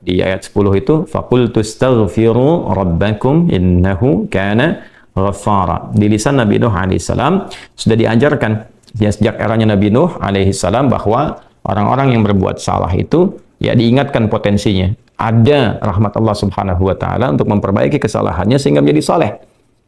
Di ayat 10 itu faqultu astaghfiru rabbakum innahu kana ghaffara. Di lisan Nabi Nuh alaihissalam sudah diajarkan ya sejak eranya Nabi Nuh alaihissalam bahwa orang-orang yang berbuat salah itu ya diingatkan potensinya. Ada rahmat Allah Subhanahu wa taala untuk memperbaiki kesalahannya sehingga menjadi saleh.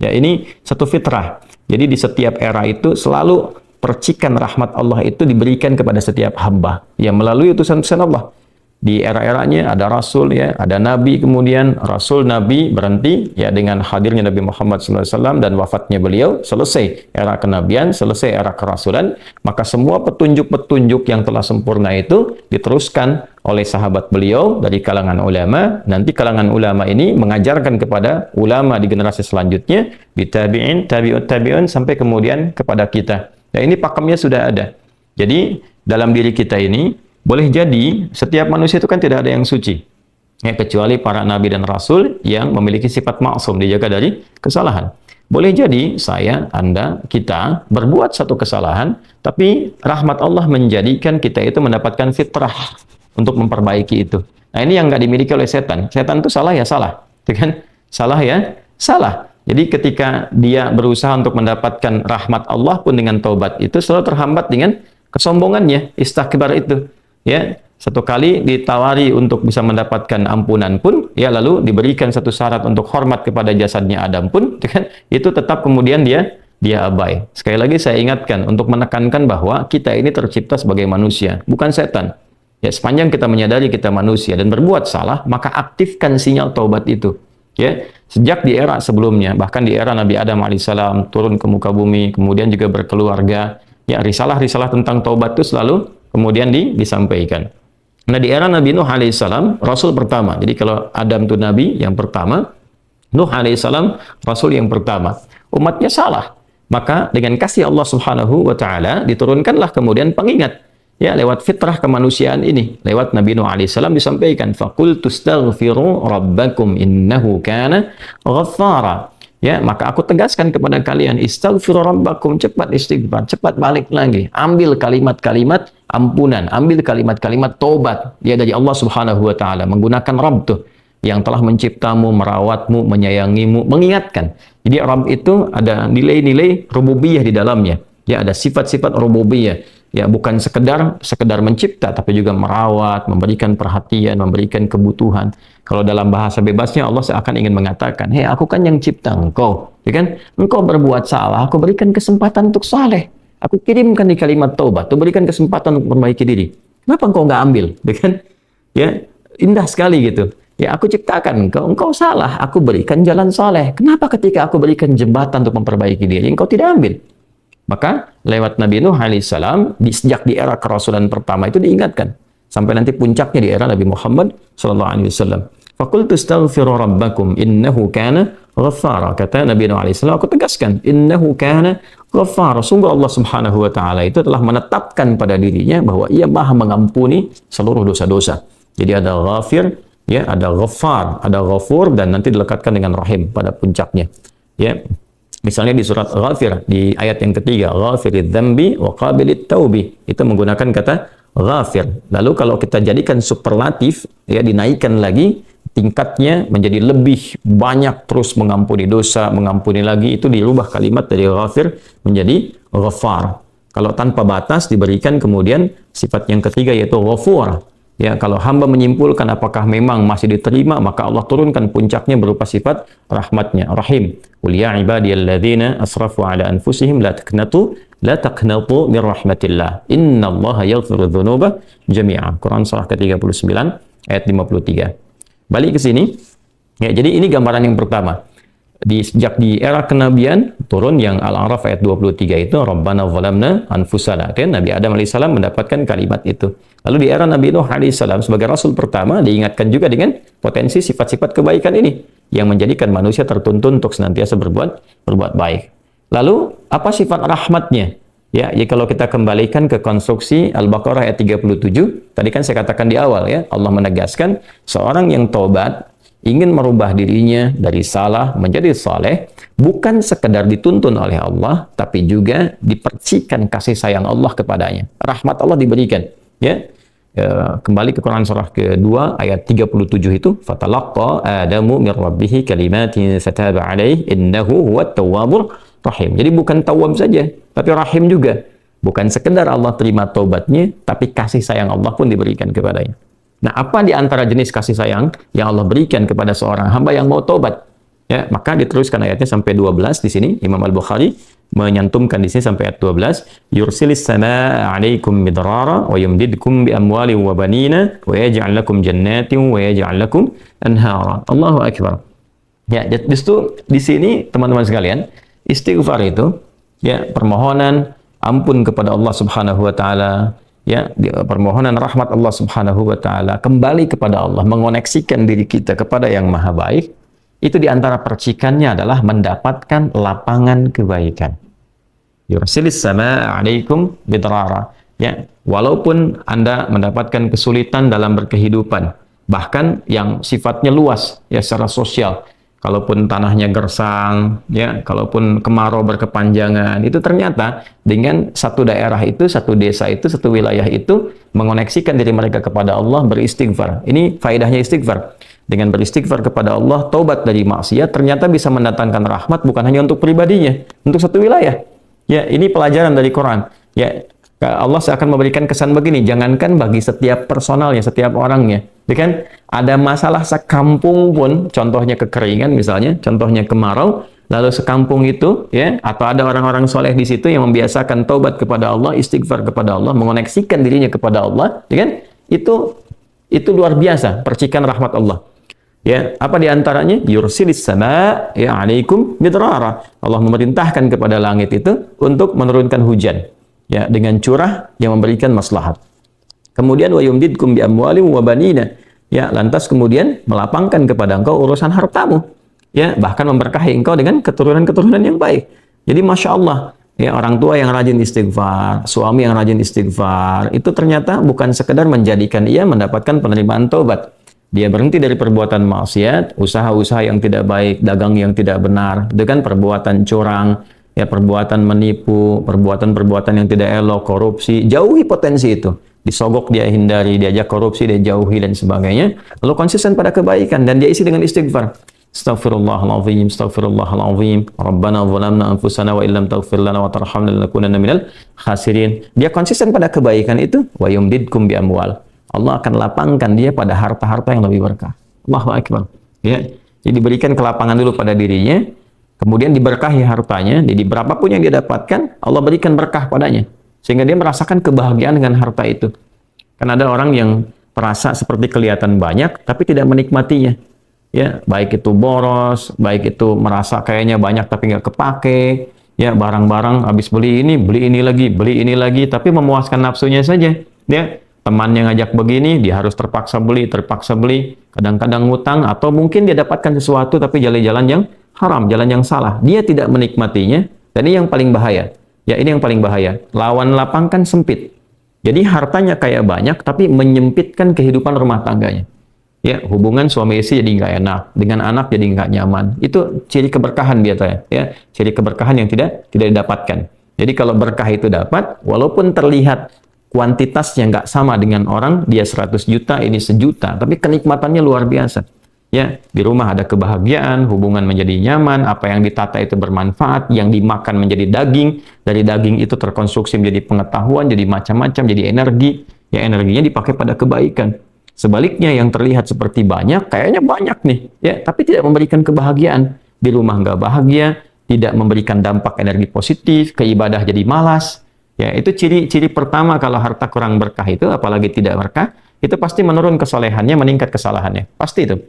Ya, ini satu fitrah. Jadi di setiap era itu selalu percikan rahmat Allah itu diberikan kepada setiap hamba ya melalui utusan-utusan Allah. Di era-eranya ada rasul ya, ada nabi, kemudian rasul nabi berhenti ya dengan hadirnya Nabi Muhammad SAW dan wafatnya beliau, selesai era kenabian, selesai era kerasulan, maka semua petunjuk-petunjuk yang telah sempurna itu diteruskan oleh sahabat beliau dari kalangan ulama. Nanti kalangan ulama ini mengajarkan kepada ulama di generasi selanjutnya, tabi'in, tabi'ut tabi'un sampai kemudian kepada kita. Ya, ini pakemnya sudah ada. Jadi dalam diri kita ini boleh jadi setiap manusia itu kan tidak ada yang suci. Ya, kecuali para nabi dan rasul yang memiliki sifat maksum, dijaga dari kesalahan. Boleh jadi saya, Anda, kita berbuat satu kesalahan, tapi rahmat Allah menjadikan kita itu mendapatkan fitrah untuk memperbaiki itu. Nah, ini yang nggak dimiliki oleh setan. Setan itu salah ya salah. Kan? Salah ya salah. Jadi ketika dia berusaha untuk mendapatkan rahmat Allah pun dengan taubat itu selalu terhambat dengan kesombongannya, istakbar itu. Ya, satu kali ditawari untuk bisa mendapatkan ampunan pun, ya lalu diberikan satu syarat untuk hormat kepada jasadnya Adam pun, kan, itu tetap kemudian dia abai. Sekali lagi saya ingatkan untuk menekankan bahwa kita ini tercipta sebagai manusia, bukan setan. Ya, sepanjang kita menyadari kita manusia dan berbuat salah, maka aktifkan sinyal taubat itu. Ya, sejak di era sebelumnya, bahkan di era Nabi Adam alaihissalam turun ke muka bumi, kemudian juga berkeluarga, ya risalah-risalah tentang taubat itu selalu kemudian disampaikan. Nah, di era Nabi Nuh alaihissalam, Rasul pertama. Jadi kalau Adam itu Nabi yang pertama, Nuh alaihissalam Rasul yang pertama. Umatnya salah. Maka dengan kasih Allah Subhanahu wa taala diturunkanlah kemudian pengingat. Ya, lewat fitrah kemanusiaan ini, lewat Nabi Nuh alaihissalam disampaikan, faqultu astaghfiru rabbakum innahu kana ghaffara. Ya, maka aku tegaskan kepada kalian, istaghfiru rabbakum, cepat istighfar, cepat balik lagi. Ambil kalimat-kalimat ampunan, ambil kalimat-kalimat taubat ya dari Allah Subhanahu wa taala, menggunakan Rabb tuh yang telah menciptamu, merawatmu, menyayangimu, mengingatkan. Jadi Rabb itu ada nilai-nilai rububiyah di dalamnya. Ya, ada sifat-sifat rububiyah. Ya, bukan sekedar mencipta, tapi juga merawat, memberikan perhatian, memberikan kebutuhan. Kalau dalam bahasa bebasnya Allah seakan ingin mengatakan, hei, aku kan yang cipta engkau, ya kan? Engkau berbuat salah, aku berikan kesempatan untuk saleh. Aku kirimkan di kalimat taubat, aku berikan kesempatan untuk memperbaiki diri. Kenapa engkau nggak ambil, ya kan? Ya, indah sekali gitu. Ya, aku ciptakan engkau salah, aku berikan jalan saleh. Kenapa ketika aku berikan jembatan untuk memperbaiki diri, engkau tidak ambil? Maka lewat Nabi Nuh alaihissalam sejak di era kerasulan pertama itu diingatkan sampai nanti puncaknya di era Nabi Muhammad sallallahu alaihi wasallam. Faqultu astaghfiru rabbakum innahu kana ghaffara. Kata Nabi Nuh alaihissalam, aku tegaskan innahu kana ghaffara. Sungguh Allah Subhanahu wa taala itu telah menetapkan pada dirinya bahwa Ia Maha mengampuni seluruh dosa-dosa. Jadi ada ghafir, ya, ada ghaffar, ada ghafur, dan nanti dilekatkan dengan rahim pada puncaknya. Ya. Misalnya di surat Ghafir, di ayat yang ketiga, Ghafirid dzambi wa qabilit taubi, itu menggunakan kata Ghafir. Lalu kalau kita jadikan superlatif, ya, dinaikkan lagi tingkatnya menjadi lebih banyak, terus mengampuni dosa, mengampuni lagi, itu dirubah kalimat dari Ghafir menjadi Ghaffar. Kalau tanpa batas diberikan kemudian sifat yang ketiga yaitu Ghafur. Ya, kalau hamba menyimpulkan apakah memang masih diterima, maka Allah turunkan puncaknya berupa sifat rahmatnya, Rahim. Qul ya ibadiyalladzina asrafu ala anfusihim la taqnatu min rahmatillah. Innallaha yaghfiru dzunuba jami'a. Quran surah ke-39 ayat 53. Balik ke sini. Ya, jadi ini gambaran yang pertama. Sejak di era kenabian turun yang Al-A'raf ayat 23 itu Rabbana zalamna anfusana. Kan Nabi Adam alaihissalam mendapatkan kalimat itu. Lalu di era Nabi Nuh alaihissalam sebagai rasul pertama diingatkan juga dengan potensi sifat-sifat kebaikan ini yang menjadikan manusia tertuntun untuk senantiasa berbuat baik. Lalu apa sifat rahmatnya? Ya, kalau kita kembalikan ke konstruksi Al-Baqarah ayat 37, tadi kan saya katakan di awal ya, Allah menegaskan seorang yang taubat ingin merubah dirinya dari salah menjadi saleh, bukan sekedar dituntun oleh Allah, tapi juga dipercikan kasih sayang Allah kepadanya. Rahmat Allah diberikan. Ya, kembali ke Quran surah kedua ayat 37 itu, fatalaqqa Adamu min rabbih kalimatin fataba alaihi innahu huwat tawwabur rahim. Jadi bukan tawwab saja, tapi rahim juga. Bukan sekedar Allah terima taubatnya, tapi kasih sayang Allah pun diberikan kepadanya. Nah, apa di antara jenis kasih sayang yang Allah berikan kepada seorang hamba yang mau taubat? Ya, maka diteruskan ayatnya sampai 12 di sini. Imam Al-Bukhari menyantumkan di sini sampai ayat 12, yursilis samaa 'alaikum midrara wa yumdidkum bi amwalin wa banina wa yaj'al lakum jannatin wa yaj'al lakum anhara. Allahu akbar. Ya, justru di sini teman-teman sekalian, istighfar itu ya permohonan ampun kepada Allah Subhanahu wa taala, ya, permohonan rahmat Allah Subhanahu wa taala, kembali kepada Allah, mengoneksikan diri kita kepada yang maha baik. Itu di antara percikannya adalah mendapatkan lapangan kebaikan. Yursilis samaa 'alaikum bidrara. Ya, walaupun Anda mendapatkan kesulitan dalam berkehidupan, bahkan yang sifatnya luas ya secara sosial. Kalaupun tanahnya gersang, ya, kalaupun kemarau berkepanjangan, itu ternyata dengan satu daerah itu, satu desa itu, satu wilayah itu mengoneksikan diri mereka kepada Allah, beristighfar. Ini faedahnya istighfar. Dengan beristighfar kepada Allah, taubat dari maksiat, ternyata bisa mendatangkan rahmat bukan hanya untuk pribadinya, untuk satu wilayah. Ya, ini pelajaran dari Quran. Ya, Allah akan memberikan kesan begini, jangankan bagi setiap personalnya, setiap orangnya. Ya kan? Ada masalah sekampung pun, contohnya kekeringan misalnya, contohnya kemarau, lalu sekampung itu, ya, atau ada orang-orang soleh di situ yang membiasakan taubat kepada Allah, istighfar kepada Allah, mengoneksikan dirinya kepada Allah, ya kan? Itu luar biasa, percikan rahmat Allah. Ya, apa di antaranya? Yursilis samaa ya 'alaikum midrara. Allah memerintahkan kepada langit itu untuk menurunkan hujan. Ya, dengan curah yang memberikan maslahat. Kemudian wa yumdidkum bi amwalin wa banina. Ya, lantas kemudian melapangkan kepada engkau urusan hartamu. Ya, bahkan memberkahi engkau dengan keturunan-keturunan yang baik. Jadi Masya Allah, ya, orang tua yang rajin istighfar, suami yang rajin istighfar, itu ternyata bukan sekedar menjadikan ia mendapatkan penerimaan taubat. Dia berhenti dari perbuatan maksiat, usaha-usaha yang tidak baik, dagang yang tidak benar, itu kan perbuatan curang, ya, perbuatan menipu, perbuatan-perbuatan yang tidak elok, korupsi, jauhi potensi itu. Disogok dia hindari, diajak korupsi dia jauhi dan sebagainya. Lalu konsisten pada kebaikan dan dia isi dengan istighfar. Astaghfirullahaladzim, astaghfirullahaladzim, Rabbana zalamna anfusana wa illam taghfir lana wa tarhamna lanakunanna minal khasirin. Dia konsisten pada kebaikan itu, wa yumdidkum bi amwal. Allah akan lapangkan dia pada harta-harta yang lebih berkah. Allahu akbar. Ya. Jadi diberikan kelapangan dulu pada dirinya, kemudian diberkahi hartanya. Jadi berapapun yang dia dapatkan, Allah berikan berkah padanya. Sehingga dia merasakan kebahagiaan dengan harta itu. Karena ada orang yang merasa seperti kelihatan banyak, tapi tidak menikmatinya. Ya, baik itu boros, baik itu merasa kayaknya banyak tapi nggak kepake. Ya, barang-barang habis beli ini lagi, tapi memuaskan nafsunya saja. Ya, temannya ngajak begini, dia harus terpaksa beli, kadang-kadang ngutang, atau mungkin dia dapatkan sesuatu tapi jalan-jalan yang haram, jalan yang salah. Dia tidak menikmatinya, dan ini yang paling bahaya. Ya, ini yang paling bahaya. Lawan lapang kan sempit. Jadi hartanya kayak banyak, tapi menyempitkan kehidupan rumah tangganya. Ya, hubungan suami istri jadi nggak enak, dengan anak jadi nggak nyaman. Itu ciri keberkahan biasanya. Ya, ciri keberkahan yang tidak didapatkan. Jadi kalau berkah itu dapat, walaupun terlihat kuantitasnya nggak sama dengan orang, dia 100 juta, ini 1 juta, tapi kenikmatannya luar biasa. Ya, di rumah ada kebahagiaan, hubungan menjadi nyaman, apa yang ditata itu bermanfaat, yang dimakan menjadi daging, dari daging itu terkonstruksi menjadi pengetahuan, jadi macam-macam, jadi energi, ya energinya dipakai pada kebaikan. Sebaliknya yang terlihat seperti banyak, kayaknya banyak nih, ya, tapi tidak memberikan kebahagiaan. Di rumah nggak bahagia, tidak memberikan dampak energi positif, ke ibadah jadi malas. Ya, itu ciri pertama kalau harta kurang berkah itu, apalagi tidak berkah, itu pasti menurun kesolehannya, meningkat kesalahannya. Pasti itu.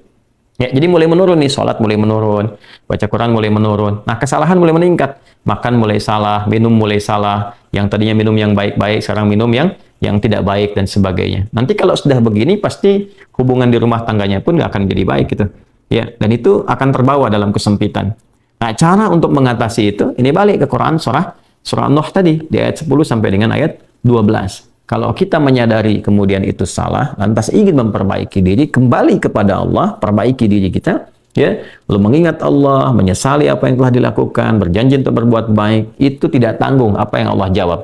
Ya, jadi mulai menurun nih, sholat mulai menurun, baca Quran mulai menurun. Nah, kesalahan mulai meningkat. Makan mulai salah, minum mulai salah. Yang tadinya minum yang baik-baik, sekarang minum yang tidak baik dan sebagainya. Nanti kalau sudah begini, pasti hubungan di rumah tangganya pun nggak akan jadi baik gitu. Ya, dan itu akan terbawa dalam kesempitan. Nah, cara untuk mengatasi itu, ini balik ke Quran surah Nuh tadi, di ayat 10 sampai dengan ayat 12. Kalau kita menyadari kemudian itu salah, lantas ingin memperbaiki diri, kembali kepada Allah, perbaiki diri kita, ya, lalu mengingat Allah, menyesali apa yang telah dilakukan, berjanji untuk berbuat baik, itu tidak tanggung apa yang Allah jawab.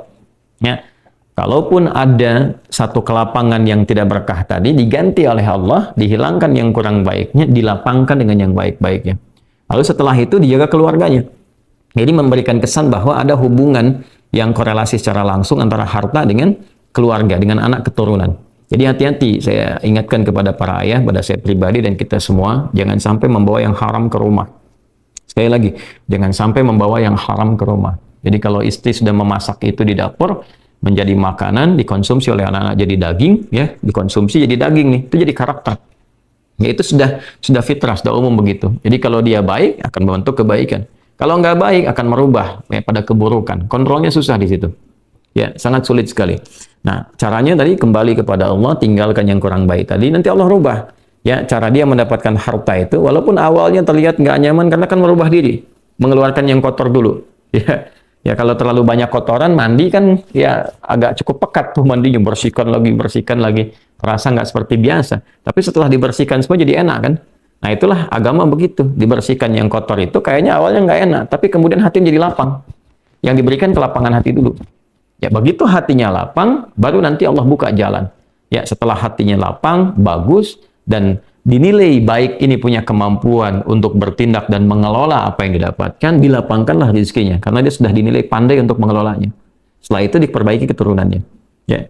Ya. Kalaupun ada satu kelapangan yang tidak berkah tadi, diganti oleh Allah, dihilangkan yang kurang baiknya, dilapangkan dengan yang baik-baiknya. Lalu setelah itu dijaga keluarganya. Jadi memberikan kesan bahwa ada hubungan yang korelasi secara langsung antara harta dengan keluarga, dengan anak keturunan. Jadi hati-hati, saya ingatkan kepada para ayah, pada saya pribadi dan kita semua, jangan sampai membawa yang haram ke rumah. Sekali lagi, jangan sampai membawa yang haram ke rumah. Jadi kalau istri sudah memasak itu di dapur, menjadi makanan, dikonsumsi oleh anak-anak jadi daging, ya, dikonsumsi jadi daging nih, itu jadi karakter. Ya, itu sudah fitrah, sudah umum begitu. Jadi kalau dia baik, akan membentuk kebaikan. Kalau nggak baik, akan merubah ya, pada keburukan. Kontrolnya susah di situ. Ya, sangat sulit sekali. Nah, caranya tadi kembali kepada Allah, tinggalkan yang kurang baik tadi, nanti Allah rubah. Ya, cara dia mendapatkan harta itu, walaupun awalnya terlihat nggak nyaman, karena kan merubah diri, mengeluarkan yang kotor dulu. Ya, ya kalau terlalu banyak kotoran, mandi kan ya agak cukup pekat tuh mandinya, bersihkan lagi, terasa nggak seperti biasa. Tapi setelah dibersihkan semua jadi enak kan? Nah itulah agama begitu, dibersihkan yang kotor itu kayaknya awalnya nggak enak, tapi kemudian hati jadi lapang. Yang diberikan kelapangan hati dulu. Ya begitu hatinya lapang, baru nanti Allah buka jalan. Ya setelah hatinya lapang, bagus, dan dinilai baik ini punya kemampuan untuk bertindak dan mengelola apa yang didapatkan, dilapangkanlah rezekinya karena dia sudah dinilai pandai untuk mengelolanya. Setelah itu diperbaiki keturunannya. Ya.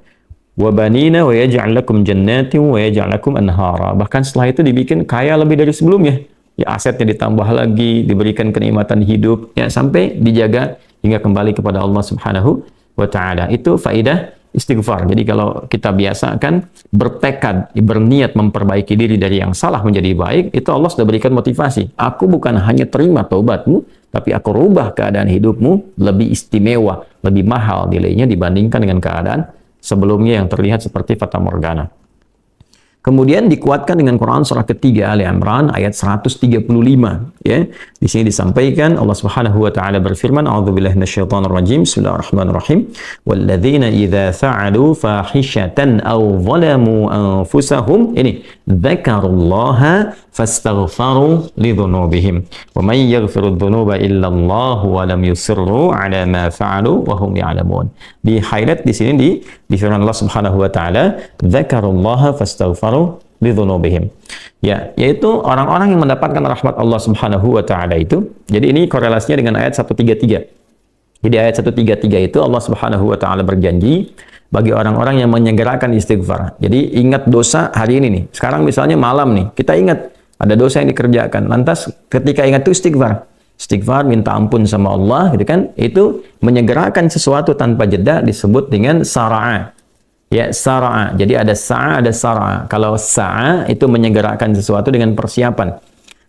Wa banina wa yaj'al lakum jannatin wa yaj'al lakum anhara. Bahkan setelah itu dibikin kaya lebih dari sebelumnya. Ya asetnya ditambah lagi, diberikan kenikmatan hidup, ya sampai dijaga hingga kembali kepada Allah Subhanahu wa taala. Itu faidah istighfar. Jadi kalau kita biasakan bertekad, berniat memperbaiki diri dari yang salah menjadi baik, itu Allah sudah berikan motivasi. Aku bukan hanya terima taubatmu, tapi aku rubah keadaan hidupmu lebih istimewa, lebih mahal nilainya dibandingkan dengan keadaan sebelumnya yang terlihat seperti fata morgana. Kemudian dikuatkan dengan Quran surah ketiga Ali Imran ayat 135 ya. Di sini disampaikan Allah Subhanahu wa taala berfirman, a'udzubillahi minasyaitonir rajim. Bismillahirrahmanirrahim. Walladzina idza fa'alu fahishatan aw zalamu anfusahum ini dzakarullaha fastaghfaru lidzunubihim. Wa may yaghfiru dzunuba illa Allah wa lam yusirru 'ala ma fa'alu wa hum ya'lamun. Di highlight di sini di firman Allah Subhanahu wa taala, dzakarullaha fastaghfaru lidzunubihim. Ya, yaitu orang-orang yang mendapatkan rahmat Allah Subhanahu wa taala itu. Jadi ini korelasinya dengan ayat 133. Jadi ayat 133 itu Allah Subhanahu wa taala berjanji bagi orang-orang yang menyegerakan istighfar. Jadi ingat dosa hari ini nih. Sekarang misalnya malam nih, kita ingat ada dosa yang dikerjakan. Lantas ketika ingat itu istighfar. Istighfar, minta ampun sama Allah, gitu kan? Itu menyegerakan sesuatu tanpa jeda disebut dengan sara'a. Ya, sara'a. Jadi ada sa'a, ada sara'a. Kalau sa'a itu menyegerakan sesuatu dengan persiapan.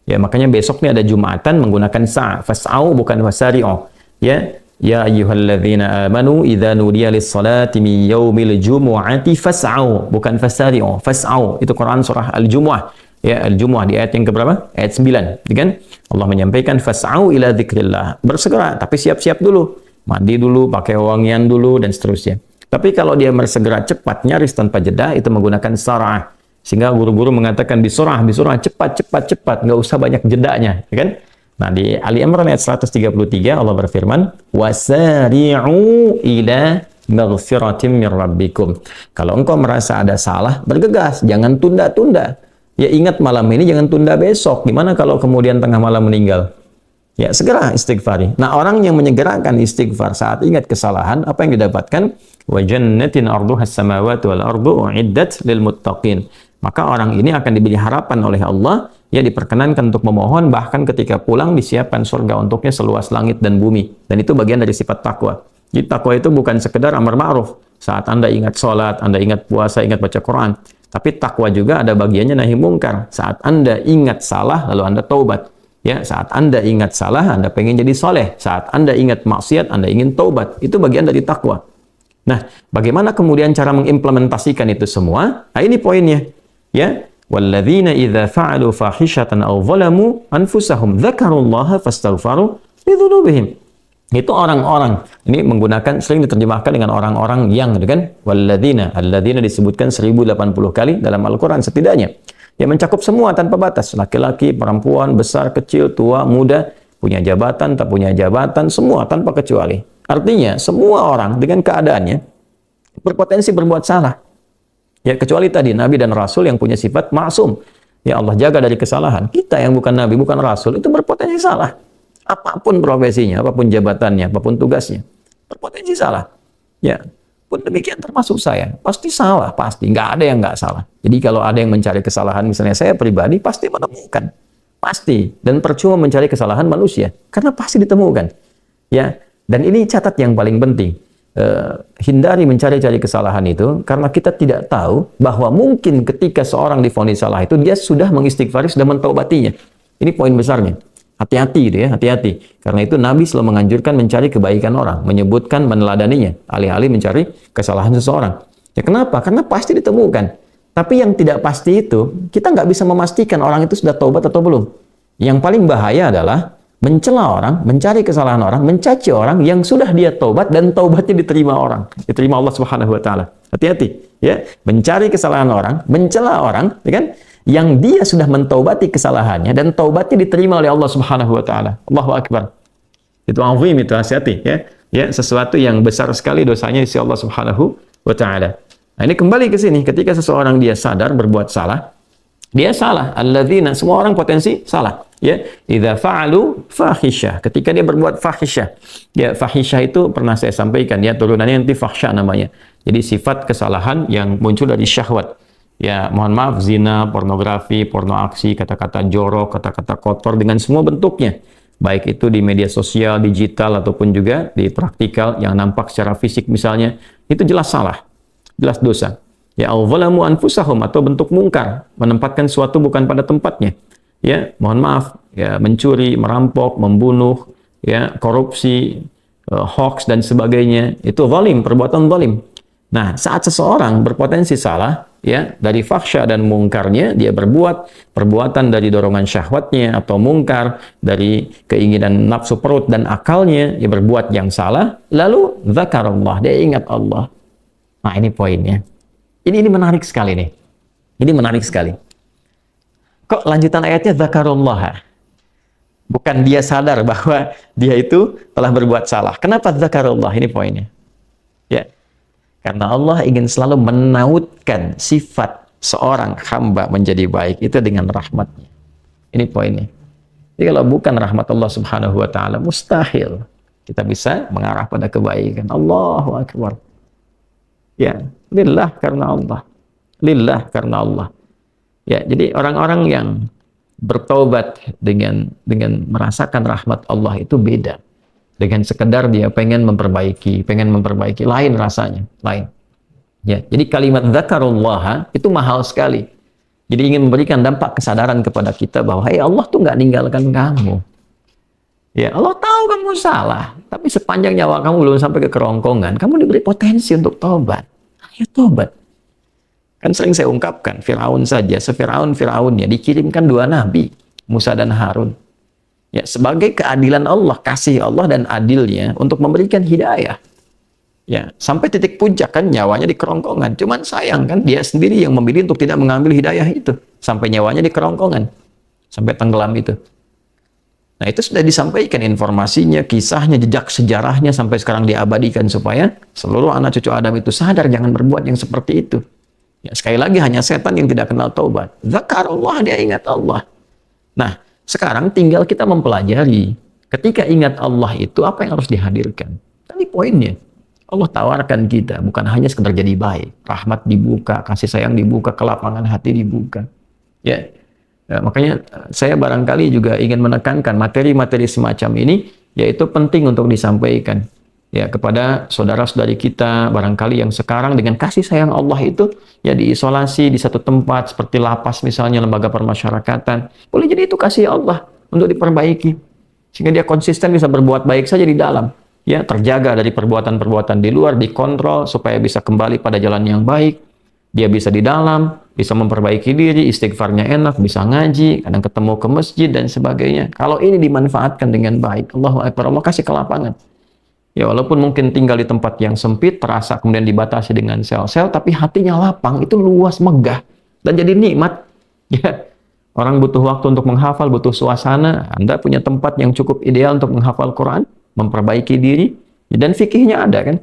Ya, makanya besok nih ada Jumatan menggunakan sa'a. Fas'au bukan wasari'u. Ya, ya ayyuhalladzina amanu idza nudiya lis-salati min yaumil jumu'ati fas'au bukan fasari'u. Fas'au itu Quran surah Al-Jumu'ah. Ya, Al-Jumu'ah di ayat yang keberapa? Ayat 9. Gitu kan? Allah menyampaikan fas'au ila dzikrillah. Bersegera, tapi siap-siap dulu. Mandi dulu, pakai wangian dulu dan seterusnya. Tapi kalau dia bersegera cepat, nyaris tanpa jeda, itu menggunakan sara'ah. Sehingga guru-guru mengatakan bisurah, cepat, nggak usah banyak jedanya, ya kan? Nah, di Ali Imran ayat 133 Allah berfirman, "Wasari'u ila maghfiratin min rabbikum." Kalau engkau merasa ada salah, bergegas, jangan tunda-tunda. Ya ingat malam ini, jangan tunda besok. Gimana kalau kemudian tengah malam meninggal? Ya, segera istighfari. Nah, orang yang menyegerakan istighfar saat ingat kesalahan, apa yang didapatkan? Wa jannatin arduhas samawati wal ardu uiddat lil muttaqin. Maka orang ini akan diberi harapan oleh Allah, ya diperkenankan untuk memohon, bahkan ketika pulang disiapkan surga untuknya seluas langit dan bumi. Dan itu bagian dari sifat takwa. Jadi takwa itu bukan sekedar amar ma'ruf. Saat Anda ingat sholat, Anda ingat puasa, ingat baca Quran. Tapi takwa juga ada bagiannya nahi mungkar. Saat Anda ingat salah, lalu Anda taubat. Ya, saat Anda ingat salah, Anda pengen jadi soleh. Saat Anda ingat maksiat, Anda ingin taubat. Itu bagian dari takwa. Nah, bagaimana kemudian cara mengimplementasikan itu semua? Nah, ini poinnya. Ya, walladzina idza fa'alu fahishatan aw zalamu anfusahum dzakarullaha fastaghfaru lidzunubihim. Itu orang-orang. Ini menggunakan, sering diterjemahkan dengan orang-orang yang, gitu kan? Walladzina, alladzina disebutkan 1080 kali dalam Al-Qur'an setidaknya. Ya, mencakup semua tanpa batas. Laki-laki, perempuan, besar, kecil, tua, muda, punya jabatan, tak punya jabatan, semua tanpa kecuali. Artinya, semua orang dengan keadaannya, berpotensi berbuat salah. Ya, kecuali tadi Nabi dan Rasul yang punya sifat maksum. Ya, Allah jaga dari kesalahan. Kita yang bukan Nabi, bukan Rasul, itu berpotensi salah. Apapun profesinya, apapun jabatannya, apapun tugasnya, berpotensi salah. Ya, pun demikian termasuk saya. Pasti salah, pasti. Nggak ada yang nggak salah. Jadi kalau ada yang mencari kesalahan, misalnya saya pribadi, pasti menemukan. Pasti. Dan percuma mencari kesalahan manusia. Karena pasti ditemukan. Ya, dan ini catat yang paling penting. Hindari mencari-cari kesalahan itu karena kita tidak tahu bahwa mungkin ketika seorang divonis salah itu dia sudah mengistighfari, sudah mentaubatinya. Ini poin besarnya. Hati-hati gitu ya, hati-hati. Karena itu Nabi selalu menganjurkan mencari kebaikan orang, menyebutkan, meneladaninya, alih-alih mencari kesalahan seseorang. Ya kenapa? Karena pasti ditemukan. Tapi yang tidak pasti itu, kita nggak bisa memastikan orang itu sudah taubat atau belum. Yang paling bahaya adalah mencela orang, mencari kesalahan orang, mencaci orang yang sudah dia taubat dan taubatnya diterima orang, diterima Allah Subhanahu wa taala. Hati-hati ya, mencari kesalahan orang, mencela orang, ya kan? Yang dia sudah mentaubati kesalahannya dan taubatnya diterima oleh Allah Subhanahu wa taala. Allahu akbar. Itu azim, itu hati-hati ya. Ya, sesuatu yang besar sekali dosanya di sisi Allah Subhanahu wa taala. Nah, ini kembali ke sini ketika seseorang dia sadar berbuat salah, dia salah. Alladzina, semua orang potensi salah. Ya, idza fa'alu fahisyah, ketika dia berbuat fahisyah. Ya, fahisyah itu pernah saya sampaikan ya, turunannya nanti fahsya namanya. Jadi sifat kesalahan yang muncul dari syahwat. Ya, mohon maaf, zina, pornografi, porno aksi, kata-kata jorok, kata-kata kotor dengan semua bentuknya. Baik itu di media sosial, digital ataupun juga di praktikal yang nampak secara fisik misalnya, itu jelas salah. Jelas dosa. Ya, al-zalamu anfusahum, atau bentuk mungkar, menempatkan suatu bukan pada tempatnya. Ya, mohon maaf, ya, mencuri, merampok, membunuh, ya, korupsi, hoax dan sebagainya, itu zalim, perbuatan zalim. Nah, saat seseorang berpotensi salah, ya, dari fahsya dan mungkarnya, dia berbuat perbuatan dari dorongan syahwatnya atau mungkar, dari keinginan nafsu perut dan akalnya, dia berbuat yang salah, lalu zakarullah, dia ingat Allah. Nah, ini poinnya. Ini menarik sekali nih. Ini menarik sekali. Kok lanjutan ayatnya zakarullah? Bukan dia sadar bahwa dia itu telah berbuat salah. Kenapa zakarullah? Ini poinnya. Ya. Karena Allah ingin selalu menautkan sifat seorang hamba menjadi baik itu dengan rahmatnya. Ini poinnya. Jadi kalau bukan rahmat Allah Subhanahu wa taala, mustahil kita bisa mengarah pada kebaikan. Allahu akbar. Ya, lillah karena Allah. Lillah karena Allah. Ya, jadi orang-orang yang bertaubat dengan merasakan rahmat Allah itu beda. Dengan sekedar dia pengen memperbaiki, lain rasanya, lain. Ya, jadi kalimat zakarullah itu mahal sekali. Jadi ingin memberikan dampak kesadaran kepada kita bahwa Allah tuh nggak ninggalkan kamu. Ya, Allah tahu kamu salah, tapi sepanjang nyawa kamu belum sampai ke kerongkongan, kamu diberi potensi untuk tobat. Ayo tobat. Kan sering saya ungkapkan, Firaun saja, Firaunnya dikirimkan 2 nabi, Musa dan Harun. Ya, sebagai keadilan Allah, kasih Allah dan adilnya untuk memberikan hidayah. Ya, sampai titik puncak kan nyawanya di kerongkongan. Cuman sayang kan dia sendiri yang memilih untuk tidak mengambil hidayah itu. Sampai nyawanya di kerongkongan. Sampai tenggelam itu. Nah, itu sudah disampaikan informasinya, kisahnya, jejak sejarahnya sampai sekarang diabadikan supaya seluruh anak cucu Adam itu sadar jangan berbuat yang seperti itu. Ya, sekali lagi hanya setan yang tidak kenal taubat. Zakarullah, dia ingat Allah. Nah, sekarang tinggal kita mempelajari ketika ingat Allah itu apa yang harus dihadirkan. Tadi poinnya. Allah tawarkan kita bukan hanya sekedar jadi baik, rahmat dibuka, kasih sayang dibuka, kelapangan hati dibuka. Ya. Ya, makanya saya barangkali juga ingin menekankan materi-materi semacam ini yaitu penting untuk disampaikan ya kepada saudara-saudari kita barangkali yang sekarang dengan kasih sayang Allah itu ya diisolasi di satu tempat seperti lapas misalnya, lembaga permasyarakatan. Boleh jadi itu kasih Allah untuk diperbaiki sehingga dia konsisten bisa berbuat baik saja di dalam. Ya, terjaga dari perbuatan-perbuatan di luar, dikontrol supaya bisa kembali pada jalan yang baik. Dia bisa di dalam, bisa memperbaiki diri, istighfarnya enak, bisa ngaji, kadang ketemu ke masjid dan sebagainya. Kalau ini dimanfaatkan dengan baik, Allahu Akbar, Allah kasih kelapangan. Ya, walaupun mungkin tinggal di tempat yang sempit, terasa kemudian dibatasi dengan sel-sel, tapi hatinya lapang, itu luas, megah, dan jadi nikmat. Ya, orang butuh waktu untuk menghafal, butuh suasana. Anda punya tempat yang cukup ideal untuk menghafal Quran, memperbaiki diri, dan fikihnya ada kan?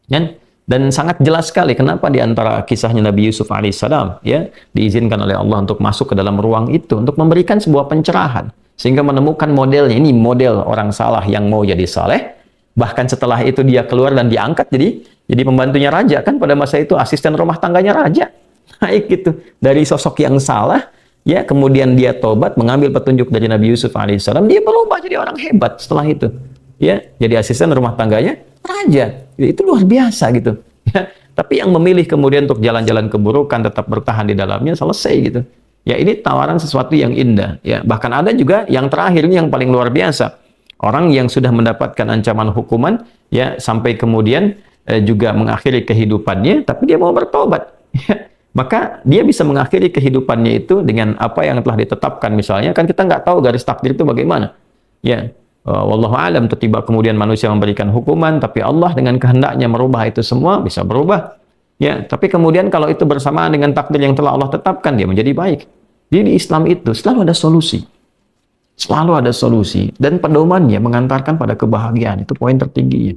Dan Dan sangat jelas sekali kenapa di antara kisahnya Nabi Yusuf alaihissalam ya diizinkan oleh Allah untuk masuk ke dalam ruang itu untuk memberikan sebuah pencerahan sehingga menemukan modelnya. Ini model orang saleh yang mau jadi saleh. Bahkan setelah itu dia keluar dan diangkat jadi pembantunya raja, kan pada masa itu asisten rumah tangganya raja. Baik gitu. Dari sosok yang salah ya kemudian dia tobat mengambil petunjuk dari Nabi Yusuf alaihissalam, dia berubah jadi orang hebat setelah itu. Ya, jadi asisten rumah tangganya raja. Itu luar biasa gitu. Ya, tapi yang memilih kemudian untuk jalan-jalan keburukan tetap bertahan di dalamnya selesai gitu. Ya, ini tawaran sesuatu yang indah ya. Bahkan ada juga yang terakhir ini yang paling luar biasa. Orang yang sudah mendapatkan ancaman hukuman ya sampai kemudian juga mengakhiri kehidupannya tapi dia mau bertobat. Ya. Maka dia bisa mengakhiri kehidupannya itu dengan apa yang telah ditetapkan misalnya. Kan kita nggak tahu garis takdir itu bagaimana. Ya. Wallahu alam, tiba kemudian manusia memberikan hukuman tapi Allah dengan kehendaknya merubah itu semua, bisa berubah ya. Tapi kemudian kalau itu bersamaan dengan takdir yang telah Allah tetapkan, dia menjadi baik. Jadi di Islam itu selalu ada solusi dan pedomannya mengantarkan pada kebahagiaan. Itu poin tertingginya.